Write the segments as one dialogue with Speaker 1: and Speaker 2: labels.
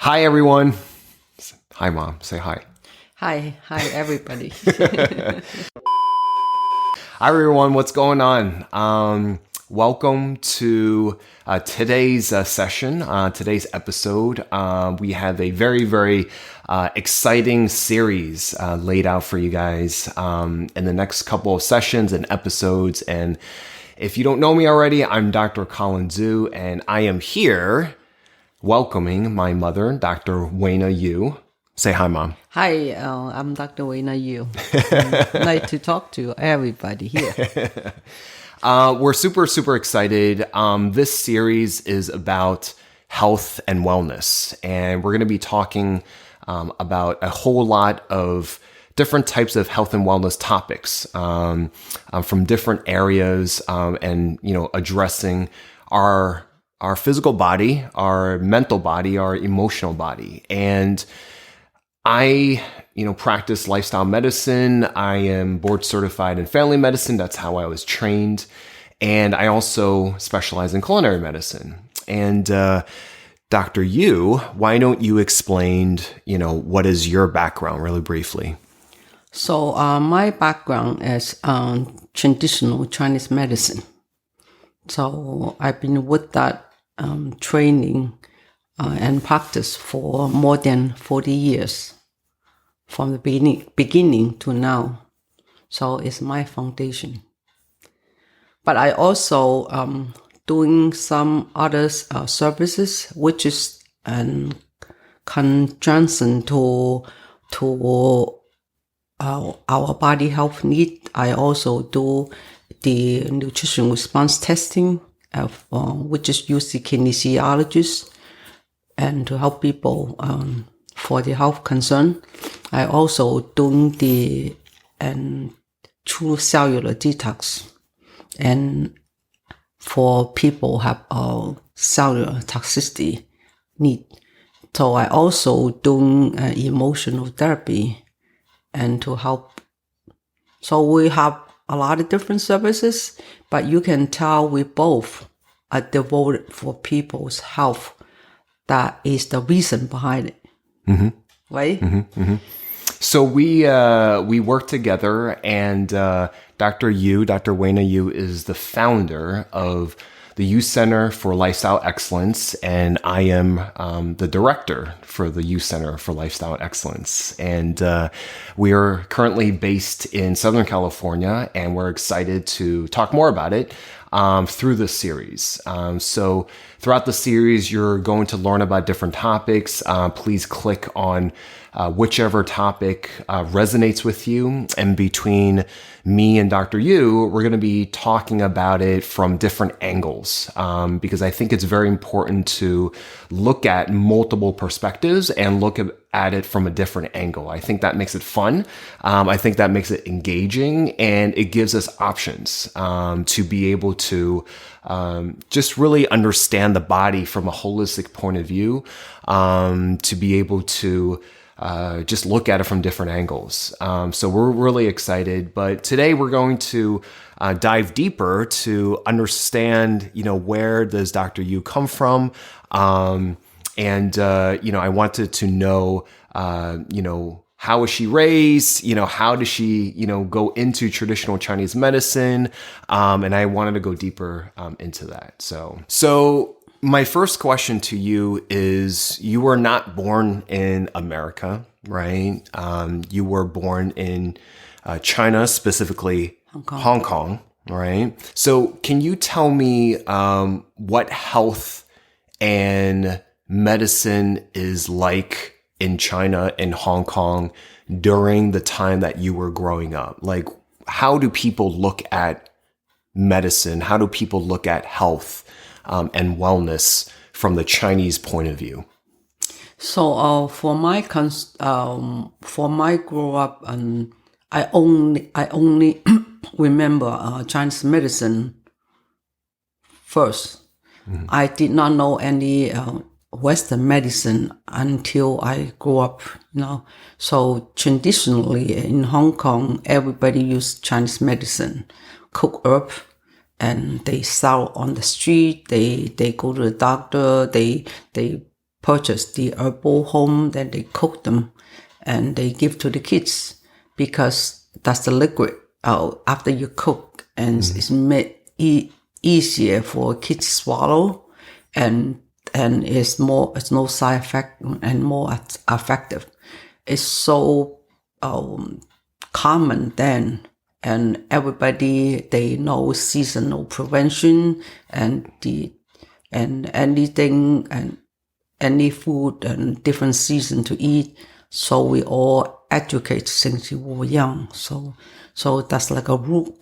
Speaker 1: Hi, everyone. Hi, Mom. Say hi.
Speaker 2: Hi, everybody.
Speaker 1: Hi, everyone. What's going on? Welcome to today's session, today's episode. We have a very, very exciting series laid out for you guys in the next couple of sessions and episodes. And if you don't know me already, I'm Dr. Colin Zhu, and I am here welcoming my mother, Dr. Weina Yu. Say hi, Mom.
Speaker 2: Hi, I'm Dr. Weina Yu. Nice to talk to everybody here.
Speaker 1: We're super, super excited. This series is about health and wellness, and we're going to be talking about a whole lot of different types of health and wellness topics from different areas, and addressing our physical body, our mental body, our emotional body. And I, practice lifestyle medicine. I am board certified in family medicine. That's how I was trained. And I also specialize in culinary medicine. And Dr. Yu, why don't you explain, what is your background really briefly?
Speaker 2: So my background is traditional Chinese medicine. So I've been with that training and practice for more than 40 years from the beginning to now. So it's my foundation. But I also doing some other services, which is in conjunction to our body health need. I also do the nutrition response testing, which is used in kinesiologists, and to help people for the health concern. I also doing the true cellular detox, and for people have cellular toxicity need. So I also doing emotional therapy and to help. So we have a lot of different services, but you can tell we both are devoted for people's health. That is the reason behind it. Mm-hmm. Right?
Speaker 1: Mm-hmm, mm-hmm. So we work together, and Dr. Weina Yu is the founder of the Yu Center for Lifestyle Excellence, and I am the director for the Yu Center for Lifestyle Excellence. And we are currently based in Southern California, and we're excited to talk more about it through this series. So throughout the series, you're going to learn about different topics. Please click on whichever topic resonates with you. And between me and Dr. Yu, we're going to be talking about it from different angles, because I think it's very important to look at multiple perspectives and look at it from a different angle. I think that makes it fun. I think that makes it engaging, and it gives us options to be able to just really understand the body from a holistic point of view, to be able to just look at it from different angles. So we're really excited. But today we're going to dive deeper to understand, where does Dr. Yu come from? And I wanted to know, how was she raised? How does she, go into traditional Chinese medicine? And I wanted to go deeper into that. So my first question to you is, you were not born in America, right? You were born in China, specifically Hong Kong, right? So can you tell me what health and medicine is like in China and Hong Kong during the time that you were growing up? Like, how do people look at medicine? How do people look at health and wellness from the Chinese point of view?
Speaker 2: So for my grow up, and I only remember Chinese medicine first. Mm-hmm. I did not know any Western medicine until I grew up. So traditionally in Hong Kong, everybody used Chinese medicine, cook herb, and they sell on the street. They go to the doctor. They purchase the herbal home, then they cook them and they give to the kids because that's the liquid after you cook, and it's made easier for kids to swallow, and it's no side effect and more effective. It's so common then, and everybody they know seasonal prevention and anything and any food and different season to eat. So we all educate since we were young. So that's like a root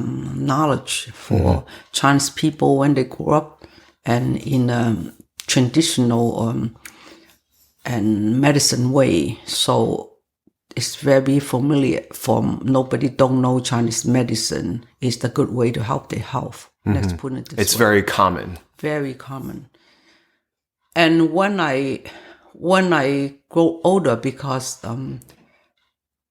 Speaker 2: knowledge for Chinese people when they grow up and in a traditional and medicine way. So it's very familiar from nobody don't know Chinese medicine is the good way to help their health. Let's put it this way.
Speaker 1: It's very common.
Speaker 2: Very common. And when I grow older, because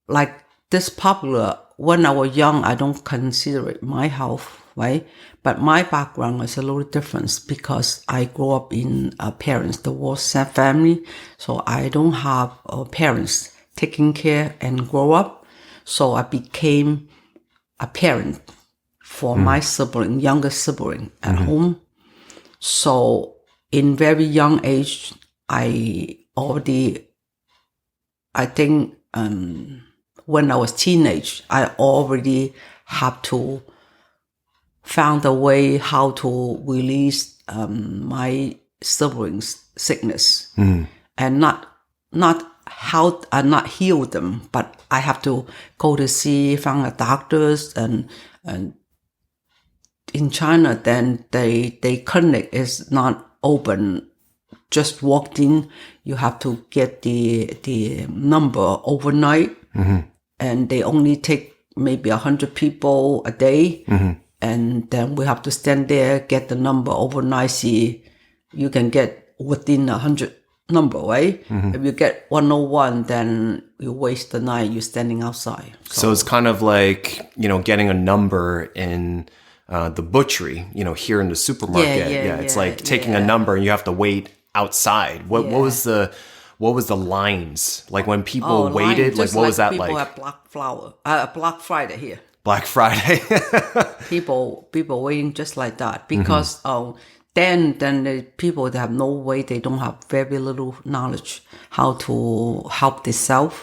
Speaker 2: like this popular, when I was young, I don't consider it my health, right? But my background is a little different because I grew up in parents, divorced family. So I don't have parents taking care and grow up. So I became a parent for my sibling, younger sibling at home. So in very young age, I think when I was teenage, I already have to found a way how to release my siblings' sickness and not heal them, but I have to go to find a doctors and in China, then they clinic is not open. Just walked in, you have to get the number overnight, and they only take maybe 100 people a day, and then we have to stand there, get the number overnight. See, you can get within 100 number, right? If you get 101, then you waste the night. You're standing outside.
Speaker 1: So it's kind of like getting a number in the butchery, here in the supermarket. It's like taking a number and you have to wait outside. What was the lines like when people waited? Like what was that like?
Speaker 2: People have Black Friday here.
Speaker 1: Black Friday.
Speaker 2: people waiting just like that because then the people that have no way, they don't have very little knowledge how to help themselves.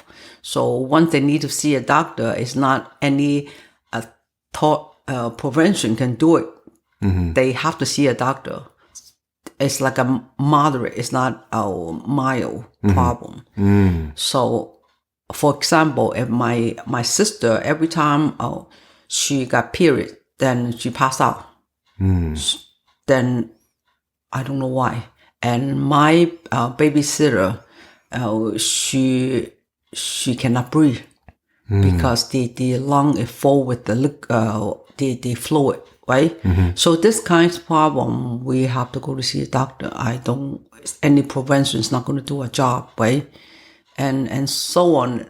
Speaker 2: So once they need to see a doctor, it's not any prevention can do it. They have to see a doctor. It's like a moderate. It's not a mild problem. So, for example, if my sister, every time she got period, then she passed out. Then I don't know why. And my babysitter, she cannot breathe because the lung is full with the fluid. Right? So this kind of problem, we have to go to see a doctor. Any prevention is not going to do a job, right? And so on,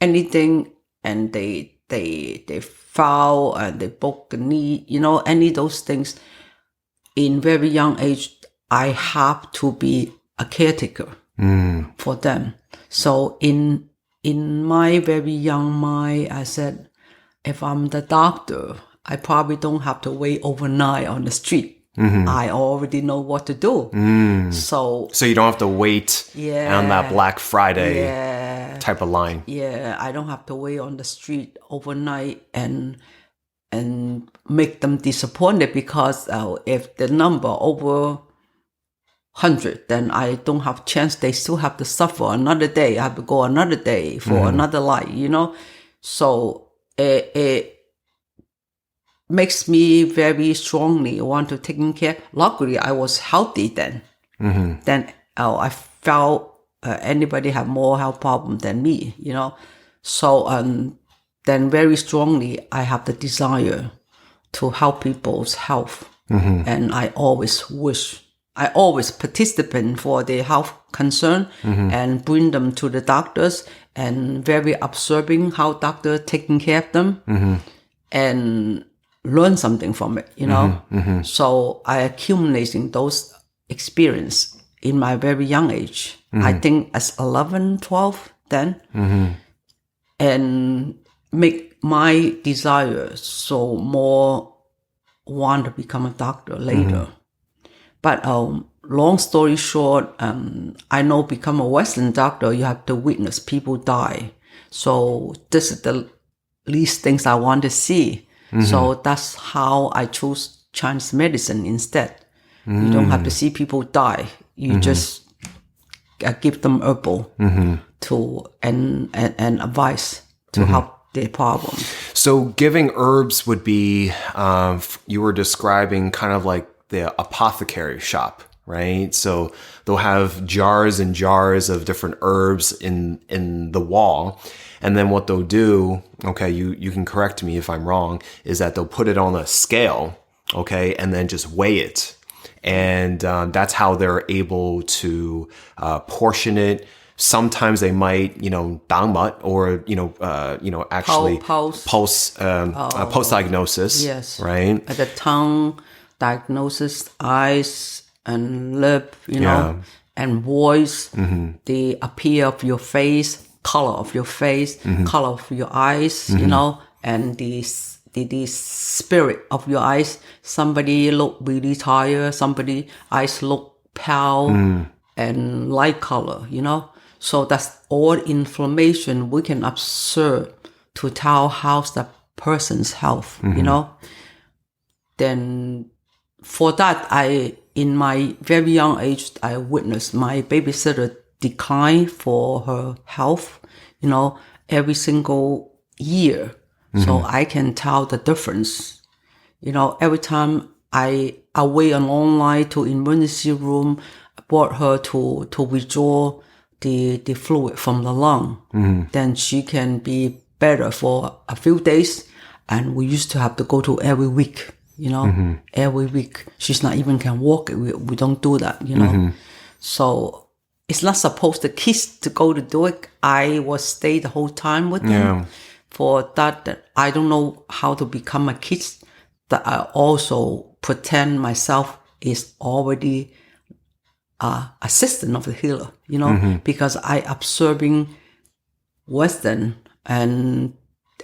Speaker 2: anything, and they foul and they broke the knee, any of those things. In very young age, I have to be a caretaker for them. So in my very young mind, I said, if I'm the doctor, I probably don't have to wait overnight on the street. I already know what to do. So
Speaker 1: you don't have to wait on that Black Friday type of line.
Speaker 2: Yeah, I don't have to wait on the street overnight and make them disappointed because if the number over 100, then I don't have chance. They still have to suffer another day. I have to go another day for another life, So it makes me very strongly want to take care. Luckily, I was healthy then. Then I felt anybody have more health problem than me, So then very strongly, I have the desire to help people's health. And I always participate for their health concern and bring them to the doctors and very observing how doctor taking care of them and learn something from it, So I accumulating those experience in my very young age. I think as 11, 12 then. And make my desire so more want to become a doctor later. But long story short, I know become a Western doctor, you have to witness people die. So this is the least things I want to see. So that's how I chose Chinese medicine instead. You don't have to see people die. You just give them herbal to and advice to help their problem.
Speaker 1: So giving herbs would be, you were describing kind of like the apothecary shop, right? So they'll have jars and jars of different herbs in the wall. And then what they'll do, okay, you can correct me if I'm wrong, is that they'll put it on a scale, okay, and then just weigh it. And that's how they're able to portion it. Sometimes they might, dangmat or, actually post diagnosis.
Speaker 2: Yes.
Speaker 1: Right.
Speaker 2: At the tongue, diagnosis, eyes and lip, and voice, the appear of your face, color of your face, color of your eyes, and the spirit of your eyes. Somebody look really tired, somebody eyes look pale and light color, So that's all information we can observe to tell how's the person's health, Then for that, in my very young age, I witnessed my babysitter decline for her health, every single year. So I can tell the difference. Every time I wait a long line to emergency room, brought her to withdraw the fluid from the lung. Then she can be better for a few days. And we used to have to go to every week, every week. She's not even can walk. We don't do that, So it's not supposed the kids to go to do it. I was stay the whole time with them. For that, I don't know how to become a kid. That I also pretend myself is already assistant of the healer, because I observing Western and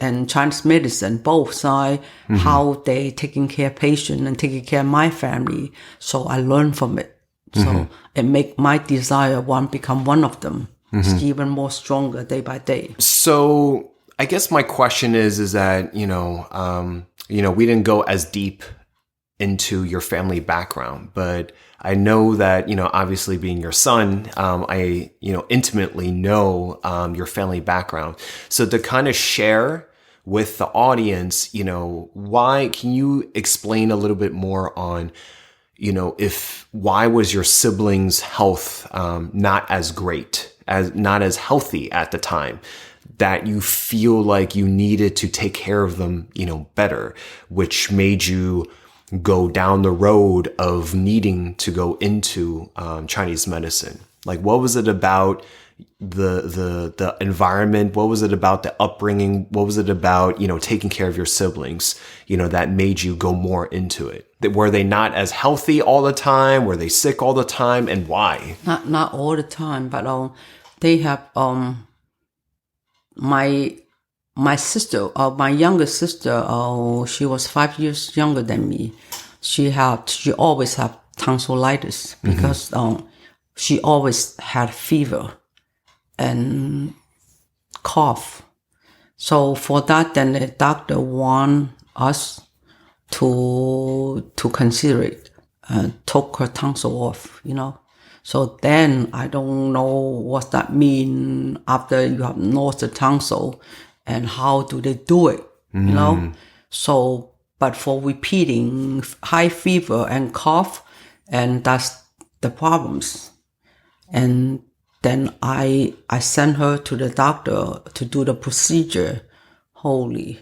Speaker 2: Chinese medicine, both sides, how they taking care of patient and taking care of my family. So I learn from it. So it make my desire become one of them. It's even more stronger day by day.
Speaker 1: So I guess my question is that, we didn't go as deep into your family background, but I know that, obviously being your son, I, intimately know your family background. So to kind of share with the audience, why can you explain a little bit more on, why was your siblings' health not as great, not as healthy at the time, that you feel like you needed to take care of them, better, which made you go down the road of needing to go into Chinese medicine? Like, what was it about the environment? What was it about the upbringing? What was it about, taking care of your siblings, that made you go more into it? Were they not as healthy all the time? Were they sick all the time? And why?
Speaker 2: Not all the time, but they have my sister, my younger sister, she was 5 years younger than me. She always had tonsillitis because she always had fever and cough. So for that, then the doctor want us to consider it, took her tonsil off, So then I don't know what that mean after you have lost the tonsil and how do they do it, So, but for repeating high fever and cough, and that's the problems. And then I sent her to the doctor to do the procedure. Holy.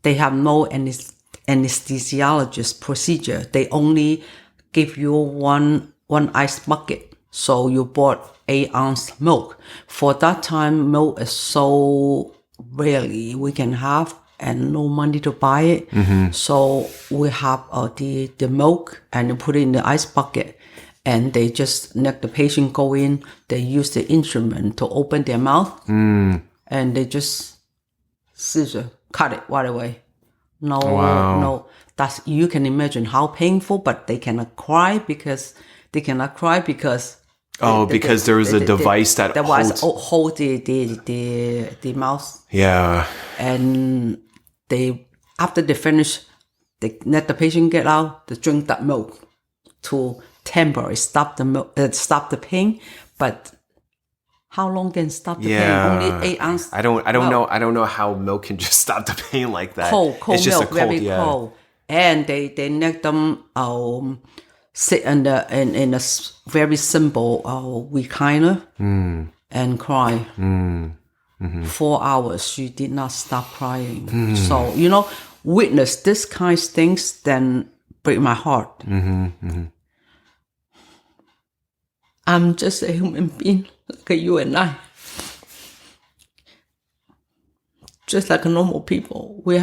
Speaker 2: They have no anesthesiologist procedure. They only give you one ice bucket. So you bought 8 ounce milk. For that time, milk is so rarely we can have and no money to buy it. So we have the milk and you put it in the ice bucket and they just let the patient go in. They use the instrument to open their mouth, and they just scissor cut it right away. No, that's, you can imagine how painful, but they cannot cry because
Speaker 1: because there was a device that
Speaker 2: hold the mouth.
Speaker 1: Yeah.
Speaker 2: And after they finish, they let the patient get out, they drink that milk to temporarily stop the pain. But how long can stop the pain? Only 8 ounces.
Speaker 1: I don't know how milk can just stop the pain like that.
Speaker 2: Cold
Speaker 1: it's just
Speaker 2: milk, very cold. And they let them sit in a very simple recliner and cry. 4 hours, she did not stop crying. So, witness this kind of things, then break my heart. I'm just a human being like you and I. Just like normal people, we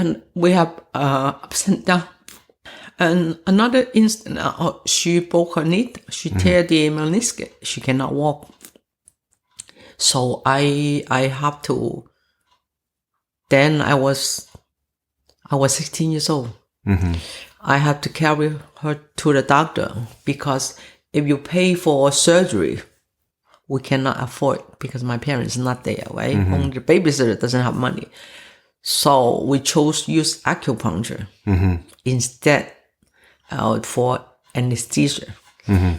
Speaker 2: have ups and downs. And another instance, she broke her knee. She tear the meniscus. She cannot walk. So I have to. Then I was 16 years old. I had to carry her to the doctor because if you pay for surgery, we cannot afford because my parents are not there, right? Only the babysitter doesn't have money. So we chose to use acupuncture instead for anesthesia.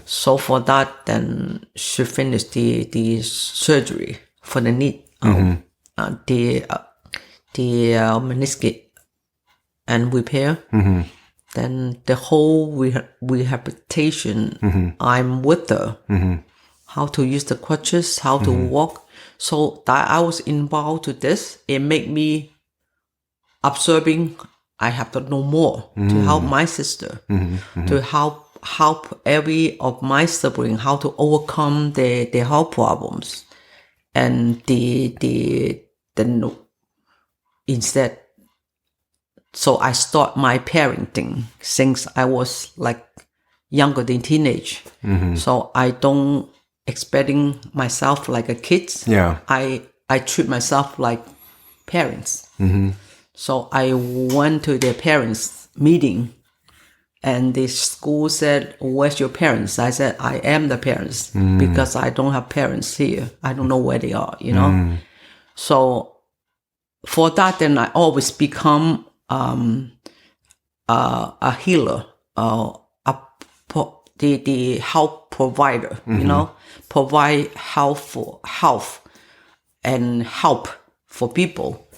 Speaker 2: So for that, then she finished the surgery for the knee, the meniscus and repair. Then the whole rehabilitation, I'm with her. How to use the crutches, how to walk. So that I was involved to this. It made me observing. I have to know more to help my sister, to help every of my siblings how to overcome their health problems, and instead. So I start my parenting since I was like younger than teenage. So I don't expecting myself like a kid.
Speaker 1: Yeah.
Speaker 2: I treat myself like parents. So I went to their parents meeting, and the school said, "Where's your parents?" I said, "I am the parents because I don't have parents here. I don't know where they are, So for that, then I always become a healer, the health provider, provide health and help for people.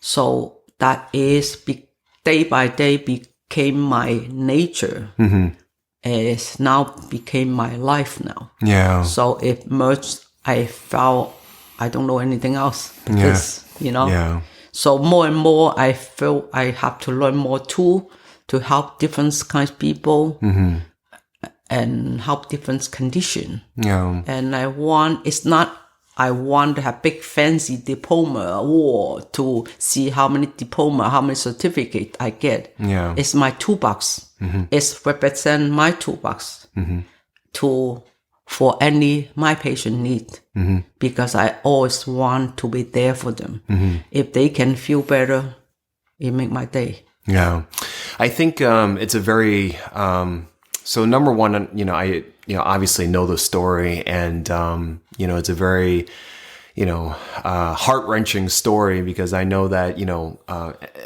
Speaker 2: So that is day by day became my nature. It's now became my life now.
Speaker 1: Yeah.
Speaker 2: So it merged. I felt I don't know anything else because
Speaker 1: Yeah.
Speaker 2: So more and more, I feel I have to learn more too to help different kinds of people and help different condition.
Speaker 1: Yeah.
Speaker 2: And I want to have big fancy diploma award to see how many certificate I get.
Speaker 1: Yeah.
Speaker 2: It's my toolbox. It's represent my toolbox for my patient need. Because I always want to be there for them. If they can feel better, it make my day.
Speaker 1: Yeah. I think it's a very so number one, I obviously know the story, and it's a very heart-wrenching story because I know that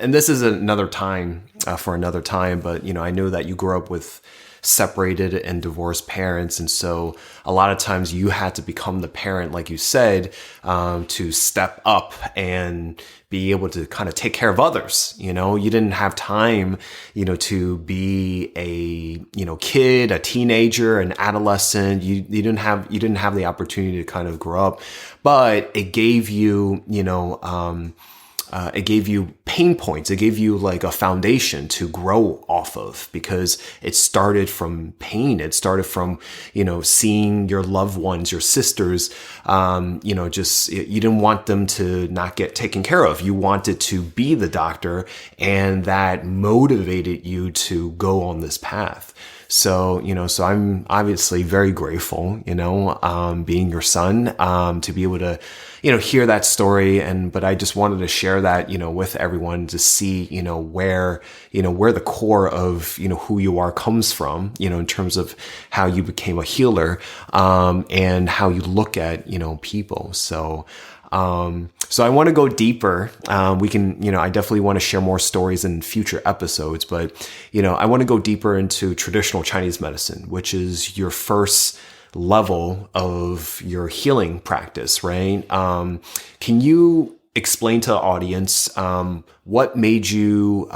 Speaker 1: and this is another time for another time, but I know that you grew up with separated and divorced parents, and so a lot of times you had to become the parent, like you said, to step up and be able to kind of take care of others. You didn't have time to be a kid, a teenager, an adolescent. You didn't have the opportunity to kind of grow up, but it gave you it gave you pain points. It gave you like a foundation to grow off of because it started from pain. It started from, seeing your loved ones, your sisters, you didn't want them to not get taken care of. You wanted to be the doctor, and that motivated you to go on this path. So, so I'm obviously very grateful, being your son, to be able to, hear that story. But I just wanted to share that, with everyone to see, where the core of, who you are comes from, in terms of how you became a healer, and how you look at, people. So I want to go deeper. We can, I definitely want to share more stories in future episodes, but, I want to go deeper into traditional Chinese medicine, which is your first level of your healing practice, right? Can you explain to the audience, what made you,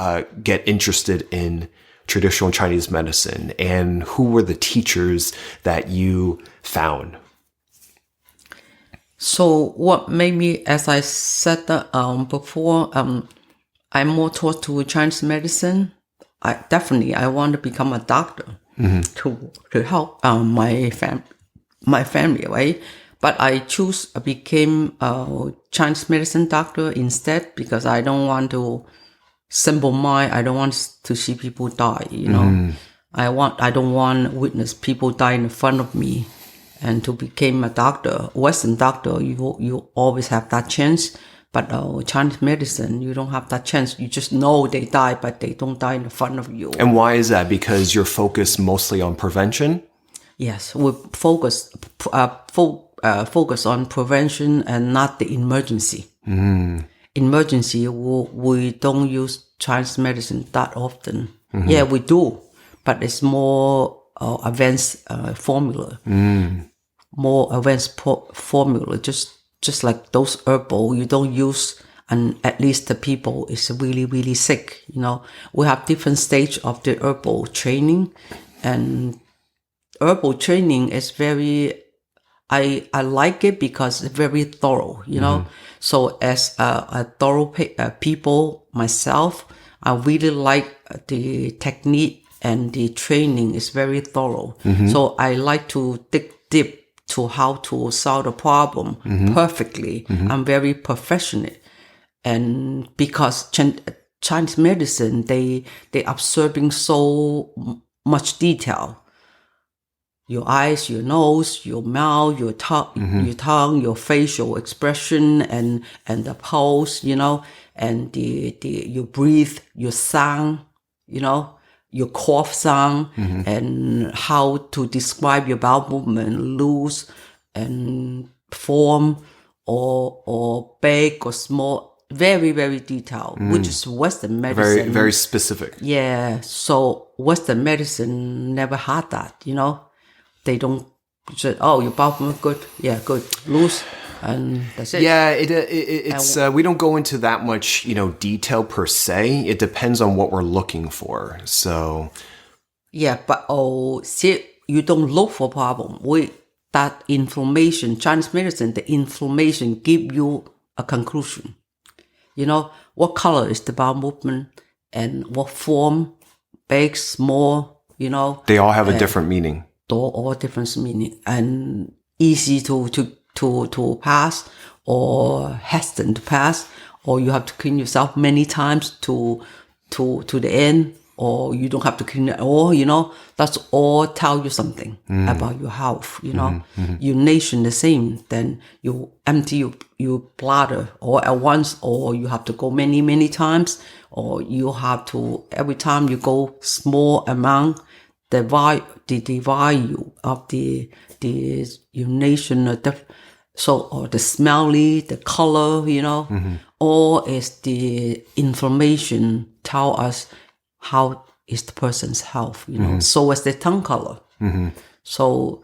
Speaker 1: get interested in traditional Chinese medicine, and who were the teachers that you found?
Speaker 2: So what made me, as I said before, I'm more taught to Chinese medicine. I want to become a doctor to help my family, right? But I became a Chinese medicine doctor instead, because I don't want to simple mind. I don't want to see people die. I don't want to witness people die in front of me. And to become a doctor, Western doctor, you always have that chance. But Chinese medicine, you don't have that chance. You just know they die, but they don't die in front of you.
Speaker 1: And why is that? Because you're focused mostly on prevention?
Speaker 2: Yes, we focus on prevention and not the emergency. Emergency, we don't use Chinese medicine that often. Yeah, we do, but it's more advanced formula. More advanced formula, just like those herbal, you don't use, and at least the people is really, really sick. We have different stage of the herbal training, and herbal training is very, I like it because it's very thorough, So as a thorough people myself, I really like the technique, and the training is very thorough. So I like to dig deep to how to solve the problem perfectly. I'm very professional. And because Chinese medicine, they absorbing so much detail. Your eyes, your nose, your mouth, your tongue, your facial expression, and the pulse, and you breathe, your sound, your cough sound, and how to describe your bowel movement, loose and form, or big or small, very, very detailed, which is Western medicine.
Speaker 1: Very, very specific.
Speaker 2: Yeah. So Western medicine never had that, They don't say, oh, your bowel movement good. Yeah, good. Loose. And that's it.
Speaker 1: Yeah, it's we don't go into that much, detail per se. It depends on what we're looking for. So
Speaker 2: yeah, but see, you don't look for problem. That information, Chinese medicine, the information give you a conclusion. What color is the bowel movement, and what form, big, small.
Speaker 1: They all have a different meaning.
Speaker 2: All different meaning, and easy to pass, or hesitant to pass, or you have to clean yourself many times to the end, or you don't have to clean at all. That's all tell you something about your health. Your nation the same. Then you empty your bladder all at once, or you have to go many times, or you have to every time you go small amount. The value of the nation, or the smelly, the color, all is the information tell us how is the person's health, So is the tongue color. So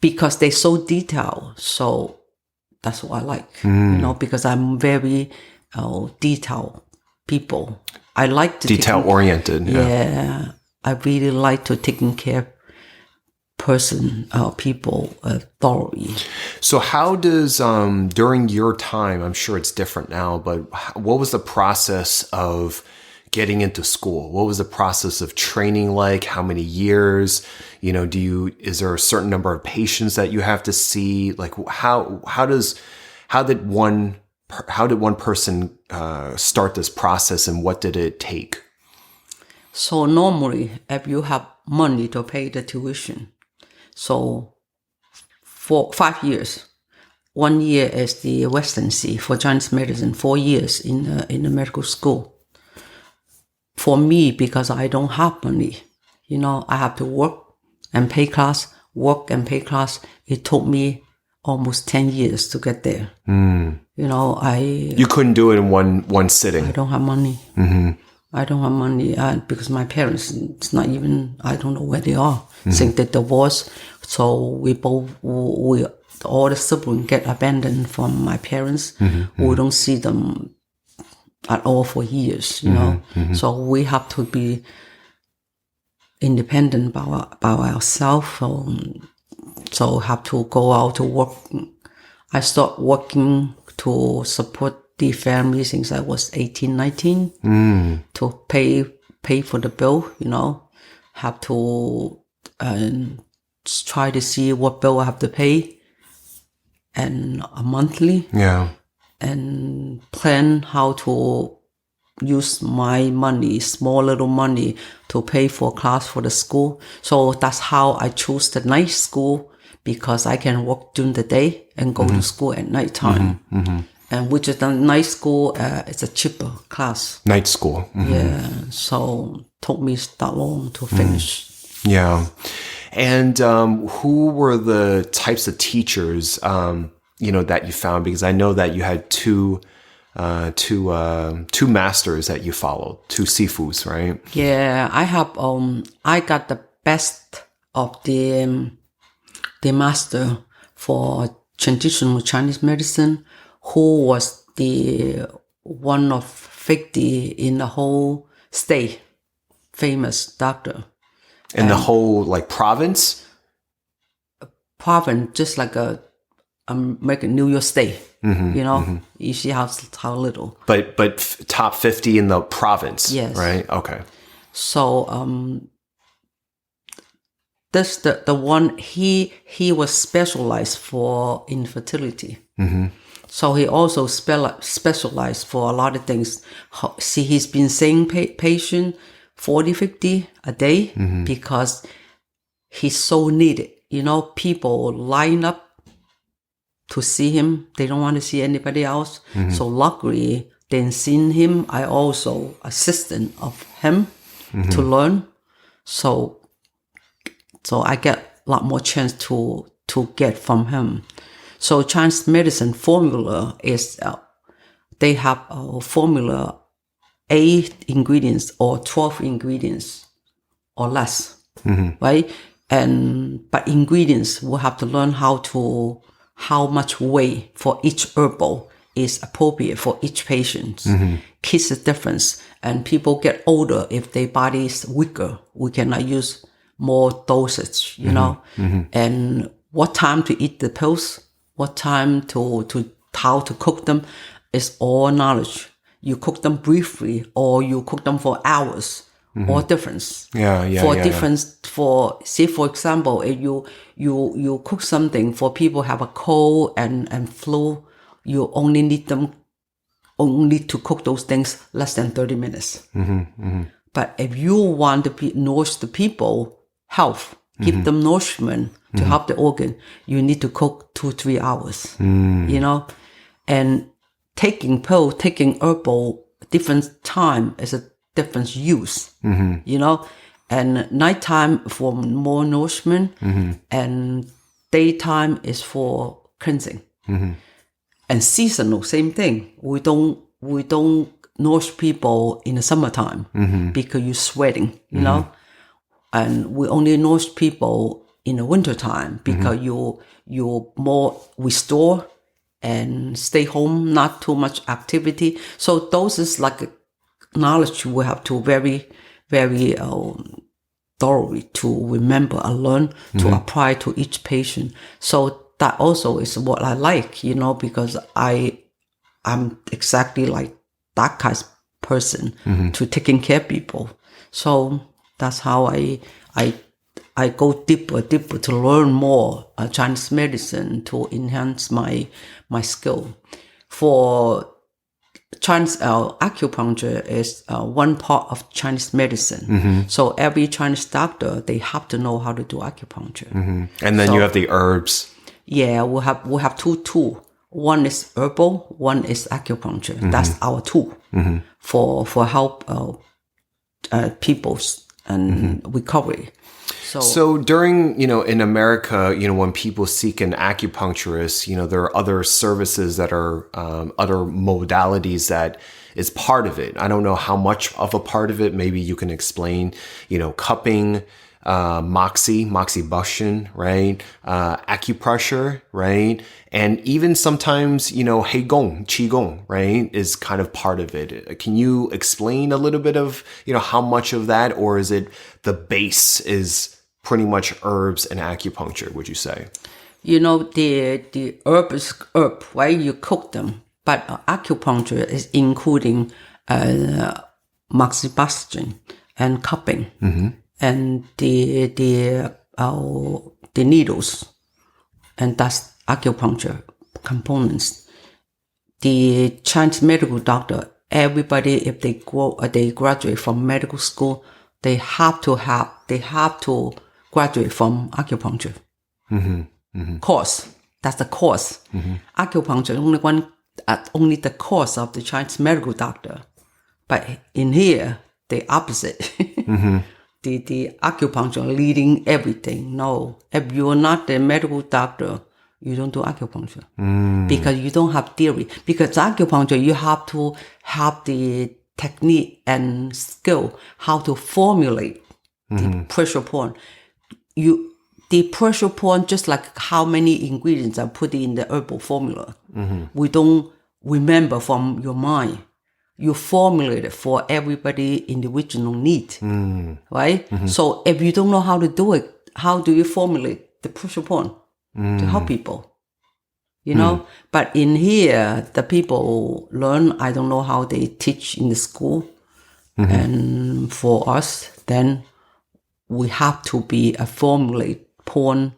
Speaker 2: because they're so detailed, so that's what I like, because I'm very detailed people. I like to
Speaker 1: detail oriented.
Speaker 2: Yeah. I really like to taking care people thoroughly.
Speaker 1: So how does, during your time, I'm sure it's different now, but what was the process of getting into school? What was the process of training like? How many years? Is there a certain number of patients that you have to see? Like how did one person start this process, and what did it take?
Speaker 2: So normally, if you have money to pay the tuition. So for 5 years, 1 year is the residency for Chinese medicine, 4 years in the medical school. For me, because I don't have money, I have to work and pay class, work and pay class. It took me almost 10 years to get there.
Speaker 1: You couldn't do it in one sitting.
Speaker 2: I don't have money. I don't have money because my parents, it's not even, I don't know where they are. Since they divorced, so we all the siblings get abandoned from my parents. We don't see them at all for years, So we have to be independent by ourselves. So have to go out to work. I started working to support the family since I was 18, 19, to pay for the bill, have to try to see what bill I have to pay and a monthly.
Speaker 1: Yeah.
Speaker 2: And plan how to use my money, small little money, to pay for class for the school. So that's how I chose the night school, because I can work during the day and go to school at night time. And which is the night school, it's a cheaper class.
Speaker 1: Night school.
Speaker 2: Yeah, so took me that long to finish.
Speaker 1: Yeah. And who were the types of teachers, that you found? Because I know that you had two masters that you followed, two sifus, right?
Speaker 2: Yeah, I have. I got the best of the master for traditional Chinese medicine, who was the one of 50 in the whole state, famous doctor.
Speaker 1: In the whole province?
Speaker 2: Province, just like American New York State. You see how little.
Speaker 1: But top 50 in the province.
Speaker 2: Yes.
Speaker 1: Right. Okay.
Speaker 2: So this the one he was specialized for infertility. So he also specialized for a lot of things. See, he's been seeing patient 40, 50 a day because he's so needed. People line up to see him. They don't want to see anybody else. So luckily, then seeing him, I also assistant of him to learn. So I get a lot more chance to get from him. So Chinese medicine formula is, they have a formula 8 ingredients or 12 ingredients or less, right? But ingredients, we'll have to learn how much weight for each herbal is appropriate for each patient. Kids is different, and people get older. If their body is weaker, we cannot use more dosage, and what time to eat the pills, what time to how to cook them is all knowledge. You cook them briefly or you cook them for hours, all difference. For say, for example, if you cook something for people who have a cold and flu, you only need to cook those things less than 30 minutes. But if you want to nourish the people health, give them nourishment to help the organ, you need to cook 2-3 hours. And taking pill, taking herbal, different time is a different use. And nighttime for more nourishment, and daytime is for cleansing. And seasonal, same thing. We don't nourish people in the summertime because you're sweating, and we only nourish people in the wintertime because you more restore and stay home, not too much activity. So those is like knowledge we have to very, very thoroughly to remember and learn to apply to each patient. So that also is what I like, because I'm exactly like that kind of person to taking care of people. So that's how I go deeper to learn more Chinese medicine to enhance my skill. For Chinese acupuncture is one part of Chinese medicine. So every Chinese doctor, they have to know how to do acupuncture.
Speaker 1: And then you have the herbs.
Speaker 2: Yeah, we have two tools. One is herbal, one is acupuncture. That's our tool for help people's and recovery.
Speaker 1: So during, in America, when people seek an acupuncturist, there are other services that are other modalities that is part of it. I don't know how much of a part of it. Maybe you can explain, cupping, moxibustion, right? Acupressure, right? And even sometimes, Heigong, Qigong, right? Is kind of part of it. Can you explain a little bit of, how much of that, or is it the base is pretty much herbs and acupuncture, would you say?
Speaker 2: The herb is herb, right? You cook them. But acupuncture is including moxibustion and cupping. And the needles, and that's acupuncture components. The Chinese medical doctor, everybody, if they graduate from medical school, they have to graduate from acupuncture course. That's the course. Acupuncture only the course of the Chinese medical doctor, but in here the opposite. The acupuncture leading everything. No, if you are not the medical doctor, you don't do acupuncture because you don't have theory. Because acupuncture, you have to have the technique and skill how to formulate the pressure point. The pressure point, just like how many ingredients are put in the herbal formula, we don't remember from your mind. You formulate it for everybody individual need, right? So if you don't know how to do it, how do you formulate the pressure point to help people? But in here, the people learn. I don't know how they teach in the school. And for us, then we have to be a formulate point.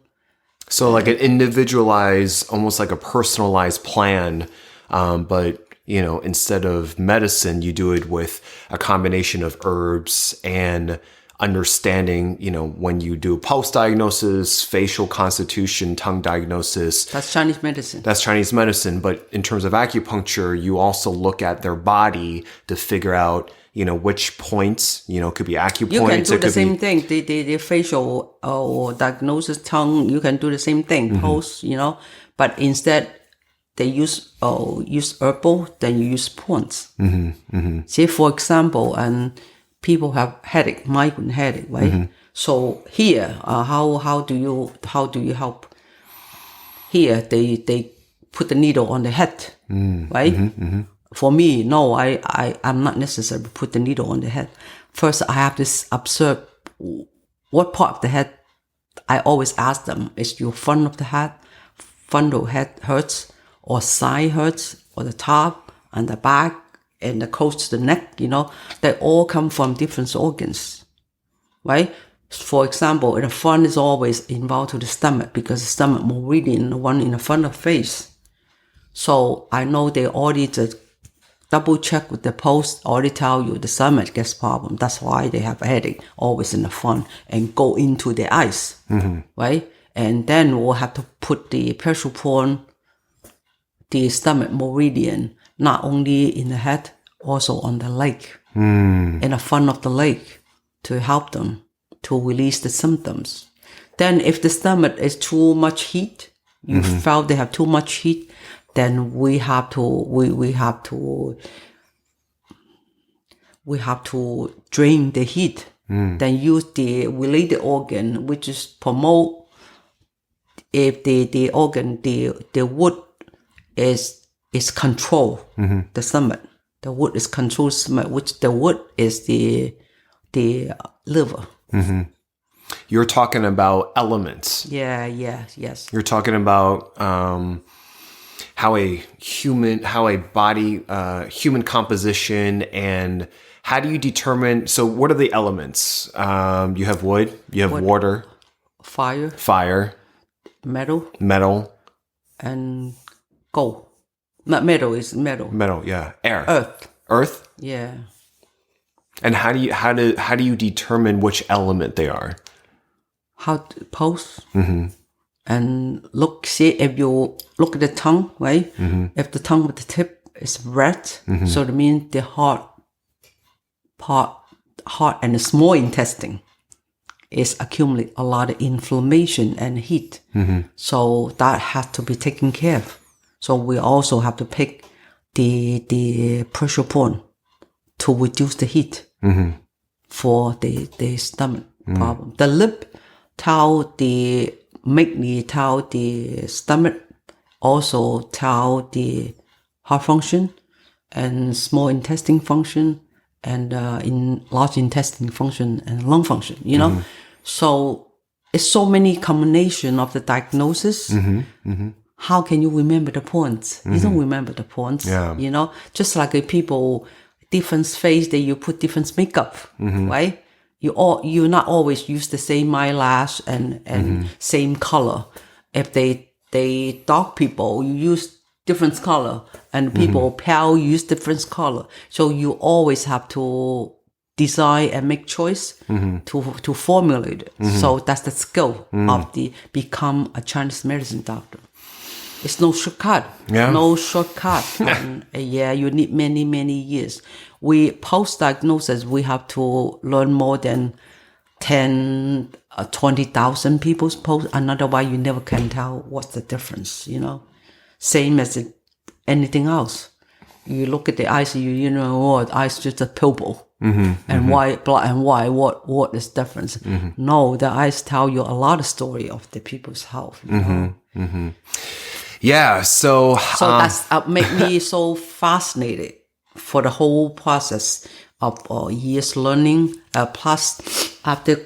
Speaker 1: So like an individualized, almost like a personalized plan, but instead of medicine, you do it with a combination of herbs and understanding, when you do pulse diagnosis, facial constitution, tongue diagnosis.
Speaker 2: That's Chinese medicine.
Speaker 1: That's Chinese medicine. But in terms of acupuncture, you also look at their body to figure out, which points, could be acupoints.
Speaker 2: You can do the same thing. The facial or diagnosis, tongue, you can do the same thing. Pulse, but instead, they use herbal, then you use points. Say, for example, and people have headache, migraine headache, right? So here, how do you help? Here, they put the needle on the head, right? For me, no, I'm not necessary to put the needle on the head. First, I have to observe what part of the head. I always ask them: is your front of the head, head hurts? Or side hurts, or the top and the back and the close to the neck, they all come from different organs, right? For example, the front is always involved to the stomach because the stomach meridian, the one in the front of the face. So I know they already just double check with the pulse, already tell you the stomach gets problem. That's why they have a headache always in the front and go into the eyes, right? And then we'll have to put the pressure point, the stomach meridian, not only in the head, also on the leg, in the front of the leg, to help them to release the symptoms. Then if the stomach is too much heat, you felt they have too much heat, then we have to drain the heat. Then use the related organ, which is promote, if the organ, the wood is control the stomach. The wood is control stomach, which the wood is the liver.
Speaker 1: You're talking about elements.
Speaker 2: Yes.
Speaker 1: You're talking about how a body, human composition, and how do you determine? So, what are the elements? You have wood. You have water.
Speaker 2: Fire.
Speaker 1: Metal.
Speaker 2: And gold. Not metal, is metal.
Speaker 1: Metal, yeah. Air.
Speaker 2: Earth.
Speaker 1: Earth?
Speaker 2: Yeah.
Speaker 1: And how do you determine which element they are?
Speaker 2: How to pose. And see if you look at the tongue, right? If the tongue with the tip is red, so that means the heart and the small intestine is accumulate a lot of inflammation and heat. So that has to be taken care of. So we also have to pick the pressure point to reduce the heat for the stomach problem. The lip tell the mainly tell the stomach, also tell the heart function and small intestine function and in large intestine function and lung function, you know. So it's so many combination of the diagnosis. How can you remember the points? You don't remember the points, you know. Just like people, different face, that you put different makeup, right? You not always use the same eyelash and same color. If they dark people, you use different color, and people pale use different color. So you always have to design and make choice to formulate it. So that's the skill of the become a Chinese medicine doctor. It's no shortcut. No shortcut. And you need many years. We post-diagnosis, we have to learn more than 10, 20,000 people's post. And otherwise, you never can tell what's the difference, you know. Same as anything else. You look at the eyes, you know, what eyes just a pupil. And why black and white? What is difference? No, the eyes tell you a lot of story of the people's health. You know?
Speaker 1: Yeah, so
Speaker 2: that's make me so fascinated for the whole process of years learning. Plus, after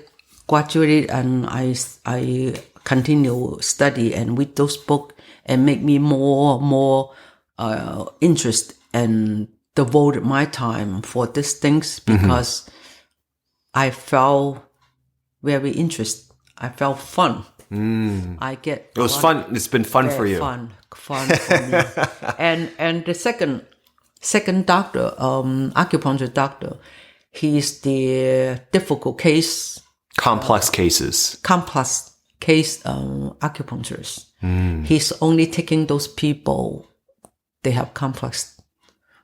Speaker 2: graduated, and I continue study and read those books and make me more interest and devoted my time for these things because I felt very interested. I felt fun. I get
Speaker 1: it was fun. It's been fun for you.
Speaker 2: Fun for me. and the second doctor, acupuncture doctor, he's the difficult case,
Speaker 1: complex case
Speaker 2: acupuncturist. He's only taking those people they have complex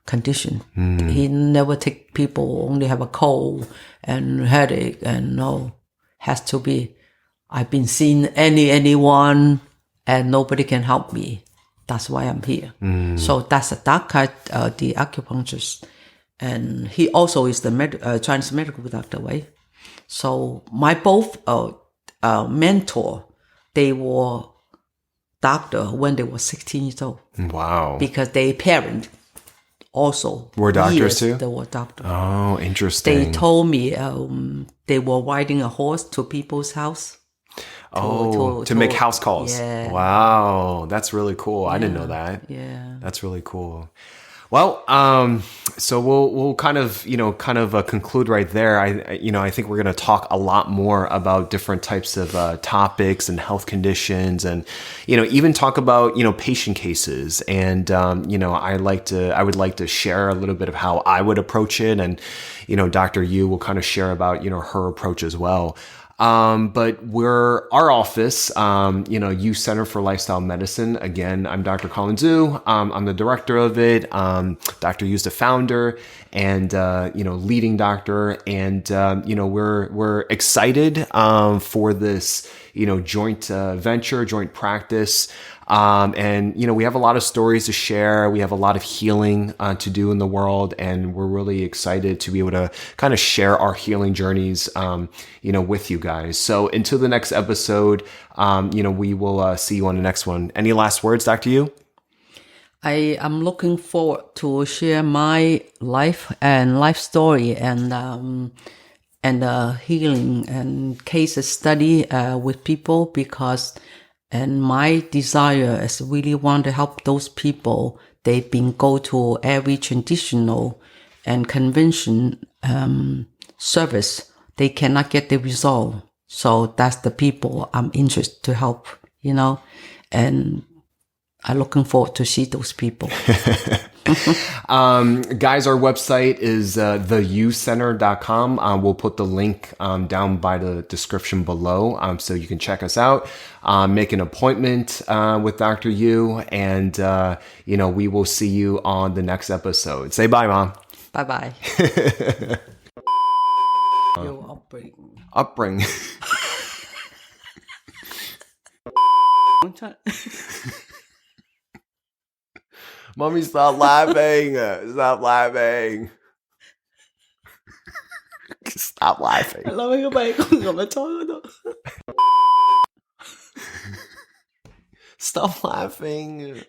Speaker 2: condition. He never take people only have a cold and headache, and no, has to be I've been seeing anyone and nobody can help me. That's why I'm here. So that's a dark kind, the acupuncturist. And he also is the Chinese medical doctor, right? So my both mentor, they were doctor when they were 16 years old.
Speaker 1: Wow.
Speaker 2: Because their parents also
Speaker 1: were doctors too?
Speaker 2: They were doctors.
Speaker 1: Oh, interesting.
Speaker 2: They told me they were riding a horse to people's house.
Speaker 1: To make house calls.
Speaker 2: Yeah.
Speaker 1: Wow, that's really cool. I didn't know that.
Speaker 2: Yeah,
Speaker 1: that's really cool. Well, so we'll kind of conclude right there. I think we're going to talk a lot more about different types of topics and health conditions, and even talk about patient cases. And I would like to share a little bit of how I would approach it, and Dr. Yu will kind of share about her approach as well. But our office, Yu Center for Lifestyle Medicine. Again, I'm Dr. Colin Zhu. I'm the director of it. Dr. Yu's the founder and, leading doctor. And, we're excited, for this, joint venture, joint practice. And we have a lot of stories to share. We have a lot of healing to do in the world, and we're really excited to be able to kind of share our healing journeys, with you guys. So until the next episode, we will see you on the next one. Any last words, Dr. Yu?
Speaker 2: I am looking forward to share my life and life story and healing and case study with people, because and my desire is really want to help those people. They've been go to every traditional and convention service. They cannot get the result. So that's the people I'm interested to help, and I'm looking forward to see those people.
Speaker 1: Guys, our website is theucenter.com. We'll put the link down by the description below so you can check us out, make an appointment with Dr. Yu, and we will see you on the next episode. Say bye, Mom.
Speaker 2: Bye-bye. Your upbringing.
Speaker 1: Upbringing. Mommy, stop laughing. Stop laughing. Stop laughing.
Speaker 2: 諗起個鼻哥咁樣坐嗰度。
Speaker 1: Stop laughing.